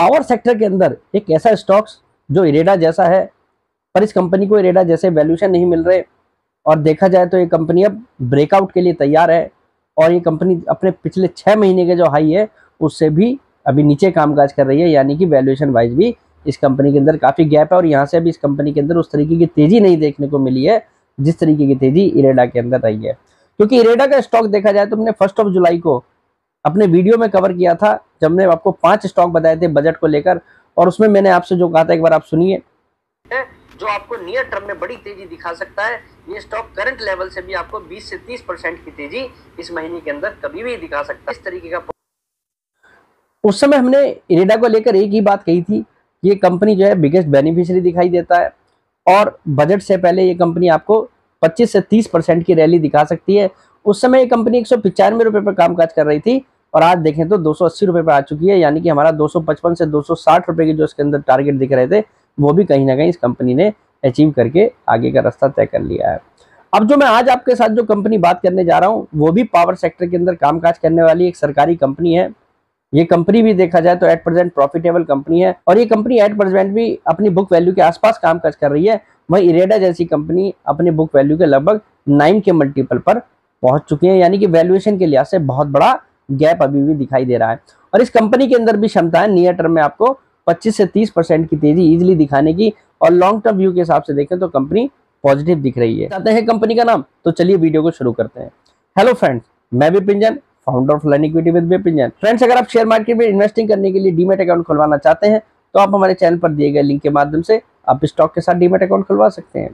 Power sector के अंदर एक ऐसा स्टॉक्स जो इरेडा जैसा है, पर इस कंपनी को इरेडा जैसे वैल्यूएशन नहीं मिल रहे, और देखा जाए तो ये कंपनी अब ब्रेकआउट के लिए तैयार है, और ये कंपनी अपने पिछले 6 महीने के जो हाई है उससे भी अभी नीचे कामकाज कर रही है, यानी कि वैल्यूएशन वाइज भी इस कंपनी के अंदर काफ़ी गैप है। और यहाँ से अभी इस कंपनी के अंदर उस तरीके की तेज़ी नहीं देखने को मिली है जिस तरीके की तेज़ी इरेडा के अंदर रही है। क्योंकि इरेडा का स्टॉक देखा जाए तो हमने 1 जुलाई को अपने वीडियो में कवर किया था, जब हमने आपको 5 स्टॉक बताए थे बजट को लेकर, और उसमें मैंने आपसे जो कहा था एक बार आप सुनिए, जो आपको नियर टर्म में बड़ी तेजी दिखा सकता है। ये स्टॉक करंट लेवल से भी आपको 20 से 30% की तेजी इस महीने के अंदर कभी भी दिखा सकता है। इस तरीके का उस समय हमने इरेडा को लेकर एक ही बात कही थी, ये कंपनी जो है बिगेस्ट बेनिफिशियरी दिखाई देता है, और बजट से पहले ये कंपनी आपको 25 से 30% की रैली दिखा सकती है। उस समय ये कंपनी 195 रुपये पर कामकाज कर रही थी, और आज देखें तो 280 रुपये पर आ चुकी है, यानी कि हमारा 255 से 260 रुपये की जो इसके अंदर टारगेट दिख रहे थे वो भी कहीं ना कहीं इस कंपनी ने अचीव करके आगे का रास्ता तय कर लिया है। अब जो मैं आज आपके साथ जो कंपनी बात करने जा रहा हूँ वो भी पावर सेक्टर के अंदर कामकाज करने वाली एक सरकारी कंपनी है। ये कंपनी भी देखा जाए तो एट प्रेजेंट प्रॉफिटेबल कंपनी है, और ये कंपनी एट प्रेजेंट भी अपनी बुक वैल्यू के आसपास कामकाज कर रही है। वहीं इरेडा जैसी कंपनी अपने बुक वैल्यू के लगभग 9 के मल्टीपल पर पहुंच चुकी है, यानी कि वैल्यूएशन के लिहाज से बहुत बड़ा गैप अभी भी दिखाई दे रहा है। और इस कंपनी के अंदर भी क्षमता है नियर टर्म में आपको 25 से 30% की तेजी इजीली दिखाने की, और लॉन्ग टर्म व्यू के हिसाब से देखें तो कंपनी पॉजिटिव दिख रही है। चाहते हैं कंपनी का नाम, तो चलिए वीडियो को शुरू करते हैं। हेलो फ्रेंड्स, मैं Vipin Jain, founder of learn equity with Vipin Jain. Friends, अगर आप शेयर मार्केट में इन्वेस्टिंग करने के लिए डीमैट अकाउंट खुलवाना चाहते हैं तो आप हमारे चैनल पर दिए गए लिंक के माध्यम से आप स्टॉक के साथ डीमैट अकाउंट खुलवा सकते हैं।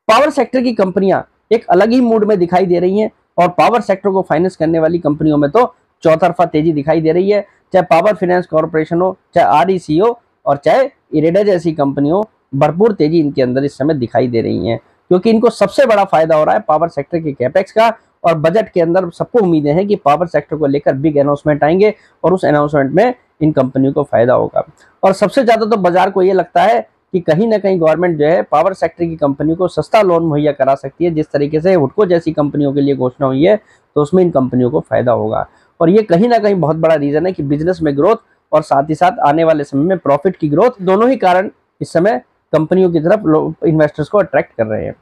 पावर सेक्टर की कंपनियां एक अलग ही मूड में दिखाई दे रही हैं, और पावर सेक्टर को फाइनेंस करने वाली कंपनियों में तो चौतरफा तेजी दिखाई दे रही है, चाहे पावर फाइनेंस कॉर्पोरेशन हो, चाहे आरईसी हो, और चाहे इरेडा जैसी कंपनी हो। भरपूर तेजी इनके अंदर इस समय दिखाई दे रही है, क्योंकि इनको सबसे बड़ा फायदा हो रहा है पावर सेक्टर के कैपेक्स का, और बजट के अंदर सबको उम्मीदें हैं कि पावर सेक्टर को लेकर बिग अनाउंसमेंट आएंगे, और उस अनाउंसमेंट में इन कंपनियों को फायदा होगा। और सबसे ज्यादा तो बाजार को ये लगता है कि कहीं ना कहीं गवर्नमेंट जो है पावर सेक्टर की कंपनी को सस्ता लोन मुहैया करा सकती है, जिस तरीके से हुडको जैसी कंपनियों के लिए घोषणा हुई है, तो उसमें इन कंपनियों को फायदा होगा। और ये कहीं ना कहीं बहुत बड़ा रीजन है कि बिजनेस में ग्रोथ और साथ ही साथ आने वाले समय में प्रॉफिट की ग्रोथ, दोनों ही कारण इस समय कंपनियों की तरफ इन्वेस्टर्स को अट्रैक्ट कर रहे हैं।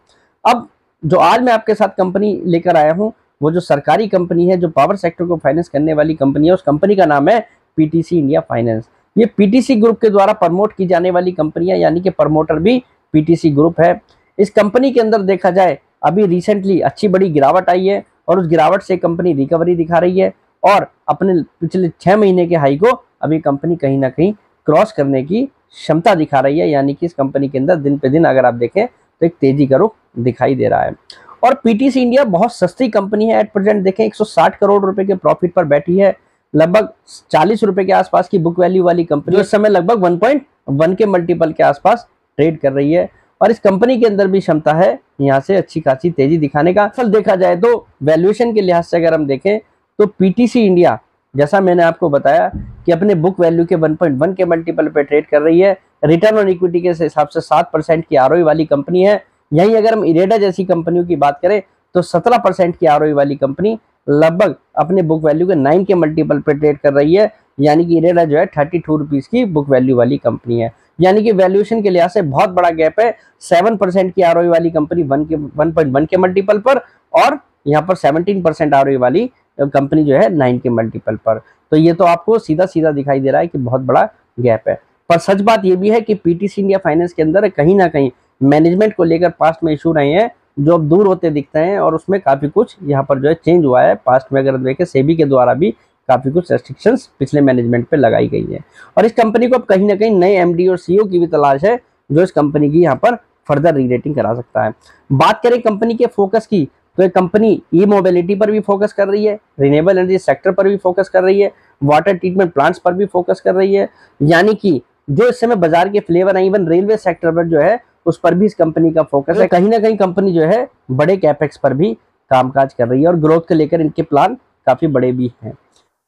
अब जो आज मैं आपके साथ कंपनी लेकर आया हूं, वो जो सरकारी कंपनी है जो पावर सेक्टर को फाइनेंस करने वाली कंपनी है, उस कंपनी का नाम है पीटीसी इंडिया फाइनेंस। ये पीटीसी ग्रुप के द्वारा प्रमोट की जाने वाली कंपनी है, यानी कि प्रमोटर भी पीटीसी ग्रुप है। इस कंपनी के अंदर देखा जाए अभी रिसेंटली अच्छी बड़ी गिरावट आई है, और उस गिरावट से कंपनी रिकवरी दिखा रही है, और अपने पिछले 6 महीने के हाई को अभी कंपनी कहीं ना कहीं क्रॉस करने की क्षमता दिखा रही है, यानी कि इस कंपनी के अंदर दिन पे दिन अगर आप देखें तो एक तेजी का रुख दिखाई दे रहा है। और पीटीसी इंडिया बहुत सस्ती कंपनी है, एट प्रेजेंट देखें 160 करोड़ रुपए के प्रॉफिट पर बैठी है, लगभग 40 रुपए के आसपास की बुक वैल्यू वाली कंपनी इस समय लगभग 1.1 के मल्टीपल के आसपास ट्रेड कर रही है, और इस कंपनी के अंदर भी क्षमता है यहाँ से अच्छी खासी तेजी दिखाने का। असल देखा जाए तो वैल्यूएशन के लिहाज से अगर हम देखें तो पीटीसी इंडिया, जैसा मैंने आपको बताया कि अपने बुक वैल्यू के 1.1 के मल्टीपल पे ट्रेड कर रही है, रिटर्न ऑन इक्विटी के हिसाब से 7% की आरओई वाली कंपनी है। यहीं अगर हम इरेडा जैसी कंपनियों की बात करें तो 17% की आरओई वाली कंपनी लगभग अपने बुक वैल्यू के 9 के मल्टीपल पे ट्रेड कर रही है, यानी कि इरेडा जो है 32 रुपीज की बुक वैल्यू वाली कंपनी है, यानी कि वैल्यूएशन के लिहाज से बहुत बड़ा गैप है। 7% की आरओई वाली कंपनी 1.1 के मल्टीपल पर, और यहाँ पर 17% आरओई वाली कंपनी जो है 9 के मल्टीपल पर। तो ये तो आपको सीधा सीधा दिखाई दे रहा है कि बहुत बड़ा गैप है। पर सच बात ये भी है कि पीटीसी इंडिया फाइनेंस के अंदर कहीं ना कहीं मैनेजमेंट को लेकर पास्ट में इशू रहे हैं जो अब दूर होते दिखते हैं, और उसमें काफी कुछ यहाँ पर जो है चेंज हुआ है। पास्ट में अगर देखें सेबी के द्वारा भी काफी कुछ रेस्ट्रिक्शंस पिछले मैनेजमेंट पे लगाई गई है, और इस कंपनी को अब कहीं ना कहीं नए एमडी और सीईओ की भी तलाश है जो इस कंपनी की यहाँ पर फर्दर रीरेटिंग करा सकता है। बात करें कंपनी के फोकस की, तो ये कंपनी ई मोबिलिटी पर भी फोकस कर रही है, रिन्यूएबल एनर्जी सेक्टर पर भी फोकस कर रही है, वाटर ट्रीटमेंट प्लांट्स पर भी फोकस कर रही है, यानी कि जो इस समय बाजार के फ्लेवर है, इवन रेलवे सेक्टर पर जो है उस पर भी इस कंपनी का फोकस है। कहीं ना कहीं कंपनी जो है बड़े कैपेक्स पर भी कामकाज कर रही है, और ग्रोथ को लेकर इनके प्लान काफी बड़े भी हैं।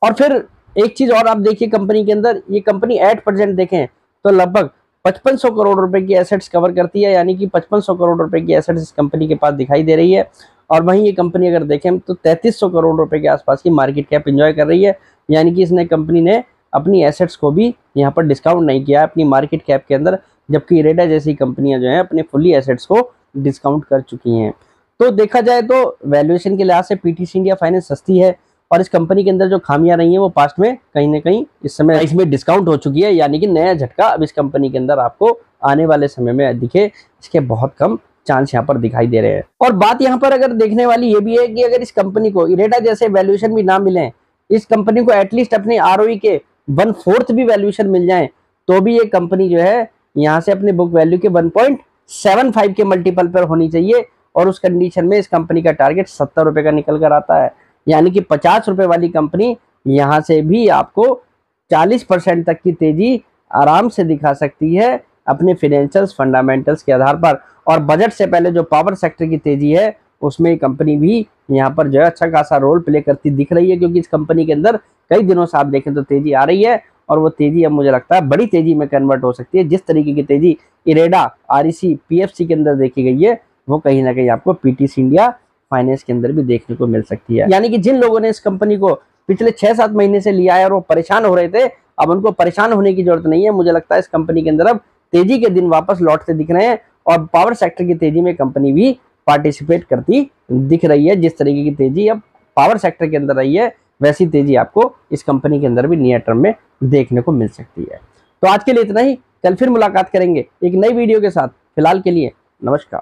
और फिर एक चीज और आप देखिए कंपनी के अंदर, ये कंपनी एट प्रेजेंट देखें तो लगभग 5500 करोड़ रुपए की एसेट्स कवर करती है, यानी कि 5500 करोड़ रुपए की एसेट्स इस कंपनी के पास दिखाई दे रही है। और वहीं ये कंपनी अगर देखें तो 3300 करोड़ रुपए के आसपास की मार्केट कैप एंजॉय कर रही है, यानी कि इसने कंपनी ने अपनी एसेट्स को भी यहाँ पर डिस्काउंट नहीं किया है अपनी मार्केट कैप के अंदर, जबकि इरेडा जैसी कंपनियां जो हैं अपने फुल्ली एसेट्स को डिस्काउंट कर चुकी हैं। तो देखा जाए तो वैल्यूएशन के लिहाज से पीटीसी इंडिया फाइनेंस सस्ती है, और इस कंपनी के अंदर जो खामियां रही हैं वो पास्ट में कहीं ना कहीं इस समय इसमें डिस्काउंट हो चुकी है, यानी कि नया झटका अब इस कंपनी के अंदर आपको आने वाले समय में दिखे, इसके बहुत कम चांस यहाँ पर दिखाई दे रहे हैं। और बात यहाँ पर अगर देखने वाली ये भी है कि अगर इस कंपनी को इरेडा जैसे वैल्यूएशन भी ना मिले, इस कंपनी को एटलीस्ट अपने आरओई के 1/4 भी वैल्यूएशन मिल जाए, तो भी ये कंपनी जो है यहाँ से अपने बुक वैल्यू के 1.75 के मल्टीपल पर होनी चाहिए, और उस कंडीशन में इस कंपनी का टारगेट 70 रुपए का निकल कर आता है, यानी कि 50 रुपए वाली कंपनी यहाँ से भी आपको 40% तक की तेजी आराम से दिखा सकती है अपने फाइनेंशियल्स फंडामेंटल्स के आधार पर। और बजट से पहले जो पावर सेक्टर की तेजी है उसमें कंपनी भी यहाँ पर जो है अच्छा खासा रोल प्ले करती दिख रही है, क्योंकि इस कंपनी के अंदर कई दिनों से आप देखें तो तेजी आ रही है, और वो तेजी अब मुझे लगता है बड़ी तेजी में कन्वर्ट हो सकती है। जिस तरीके की तेजी इरेडा, आरईसी, पीएफसी के अंदर देखी गई है, वो कहीं ना कहीं आपको पीटीसी इंडिया फाइनेंस के अंदर भी देखने को मिल सकती है। यानी कि जिन लोगों ने इस कंपनी को पिछले 6-7 महीने से लिया है और वो परेशान हो रहे थे, अब उनको परेशान होने की जरूरत नहीं है। मुझे लगता है इस कंपनी के अंदर अब तेजी के दिन वापस लौटते दिख रहे हैं, और पावर सेक्टर की तेजी में कंपनी भी पार्टिसिपेट करती दिख रही है। जिस तरीके की तेजी अब पावर सेक्टर के अंदर रही है, वैसी तेजी आपको इस कंपनी के अंदर भी नियर टर्म में देखने को मिल सकती है। तो आज के लिए इतना ही, कल फिर मुलाकात करेंगे एक नई वीडियो के साथ। फिलहाल के लिए नमस्कार।